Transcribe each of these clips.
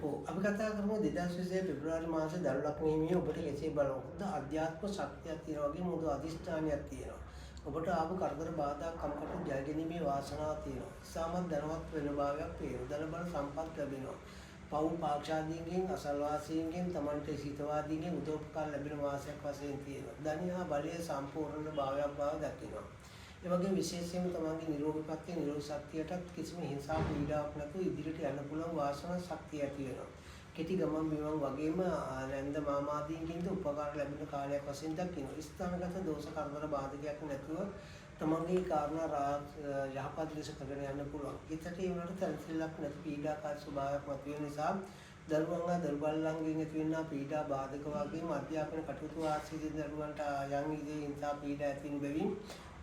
අපි කතා කරමු 2020 පෙබරවාරි මාසේ දරු ලග්නයේ ඔබට කෙසේ බලවද අධ්‍යාත්ම ශක්තියක් තියෙනවා වගේ මුදු අධිෂ්ඨානයක් තියෙනවා. ඔබට ආපු කරදර බාධා කම්කටොළු ජය ගැනීමේ වාසනාවක් තියෙනවා. ඉස්සමත් ධනවත් වෙන භාවයක් පේනවා. ධන බල සම්පත් ලැබෙනවා. පව් පාක්ෂාදීන්ගෙන් අසල්වාසීන්ගෙන් තමන්ට හිතවාදීන්ගෙන් උදව්පකාර ලැබෙන මාසයක් වශයෙන් තියෙනවා. ධනියා බලයේ සම්පූර්ණ භාවයක් බව දකිනවා. ඒ වගේම විශේෂයෙන්ම තමන්ගේ නිරෝගීපත්‍ය නිරෝධ ශක්තියටත් කිසිම හිංසා පීඩාවක් නැතුව ඉදිරියට යන්න පුළුවන් වාසනා ශක්තිය ඇති වෙනවා. කෙටි ගමන් බිමන් වගේම නැන්ද මාමාදීන්ගෙන්ද උපකාර ලැබෙන කාලයක් වශයෙන් දකිනවා. ස්ථානගත දෝෂ කරදර බාධකයක් නැතුව තමන්ගේ කාරණා යහපත් ලෙස කරගෙන යන්න පුළුවන්. හිතට ඒ වුණාට තැන්සිල්ලක් නැති පීඩාකාරී ස්වභාවයක් මතුවෙන නිසා දරුවන්ගේ දරුබල්ලන්ගෙන් ඇතිවෙනා පීඩා බාධක වගේම අධ්‍යාපන කටයුතු ආශ්‍රිත දරුවන්ට යම් විදිහේ හිංසා පීඩා ඇති වෙන බැවින්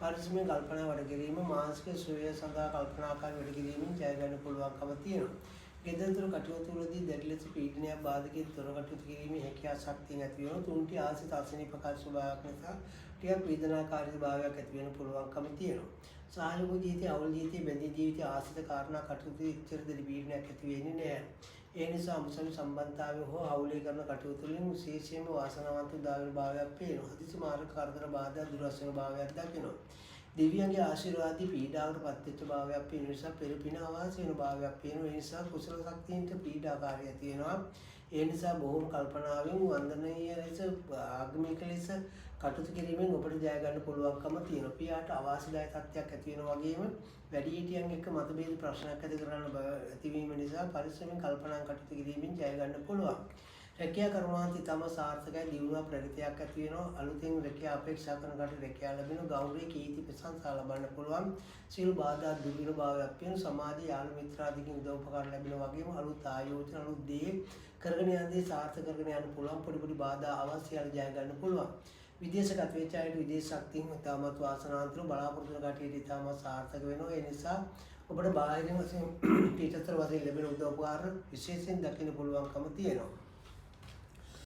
පරිස්සමෙන් කල්පනා වැඩ කිරීම මානසික සුවය සඳහා කල්පනාකාරී වැඩ කිරීමෙන් ජය ගන්න පුළුවන්කම තියෙනවා. ගෙදරතොර කටයුතු වලදී දැඩි ලෙස පීඩනයක් බාධකයෙන් තොර කටයුතු කිරීමේ හැකියාව ශක්තිය නැති වෙනවා. තුන්ටි ආසිත අසනීපකාර ස්වභාවයක් නිසා ටිකක් වේදනාකාරී භාවයක් ඇති වෙන පුළුවන්කම තියෙනවා. සාහලික ජීවිතයේ අවුල් ජීවිතයේ බැඳී ජීවිතයේ ආසිත කාරණා කටයුතු ඉච්ඡර දෙවි පීඩනයක් ඇති වෙන්නේ නැහැ. ඒ නිසා අමුසලු සම්බන්ධතාවය හෝ අවුලේ කරන කටයුතු වලින් විශේෂයෙන්ම වාසනාවන්ත උදාවන භාවයක් පේනවා. හදිසි මාර්ග කරදර බාධා දුරස්වන භාවයක් දකිනවා. දෙවියන්ගේ ආශිර්වාදී පීඩාවට පත්වෙච්ච භාවයක් පේන නිසා පෙරපින අවාසි වෙන භාවයක් පේනවා. ඒ නිසා කුසල ශක්තියින්ට පීඩාකාරී තියෙනවා. ඒ නිසා බොහොම කල්පනාවෙන් වන්දනීය ලෙස ආගමික ලෙස කටයුතු කිරීමෙන් ඔබට ජය ගන්න පුළුවන්කම තියෙනවා. පියාට අවාසිදායක තත්ත්වයක් ඇති වෙනවා වගේම වැඩිහිටියන් එක්ක මතභේද ප්‍රශ්නයක් ඇති කරන්න ඇතිවීම නිසා පරිස්සමෙන් කල්පනා කටයුතු කිරීමෙන් ජය ගන්න පුළුවන්. රැකියා කර්මාන්තය තම සාර්ථකයි දියුණුවක් ප්‍රගතියක් ඇති වෙනවා. අලුතෙන් රැකියා අපේක්ෂා කරන කට රැකියා ලැබෙන ගෞරවයේ කීර්ති ප්‍රශංසා ලබන්න පුළුවන්. සියලු බාධා දුර්වල භාවයක් වෙන සමාජීය යාළු මිත්‍රාදීකින් උදව්පකාර ලැබෙන වගේම අලුත් ආයෝජන අලුත් දේ කරගෙන යන්නේ සාර්ථක කරගෙන යන්න පුළුවන්. පොඩි පොඩි බාධා අවශ්‍යයි ජය ගන්න පුළුවන්. විදේශගත වෙච්ච අයට විදේශ ශක්තියෙන් ඉතාමත් වාසනාවන්තව බලාපොරොත්තු වෙන කටියට ඉතාමත් සාර්ථක වෙනවා. ඒ නිසා ඔබට බාහිරින් වශයෙන් පිටතර වශයෙන් ලැබෙන උදව්පකාර විශේෂයෙන් දකින්න පුළුවන්කම තියෙනවා.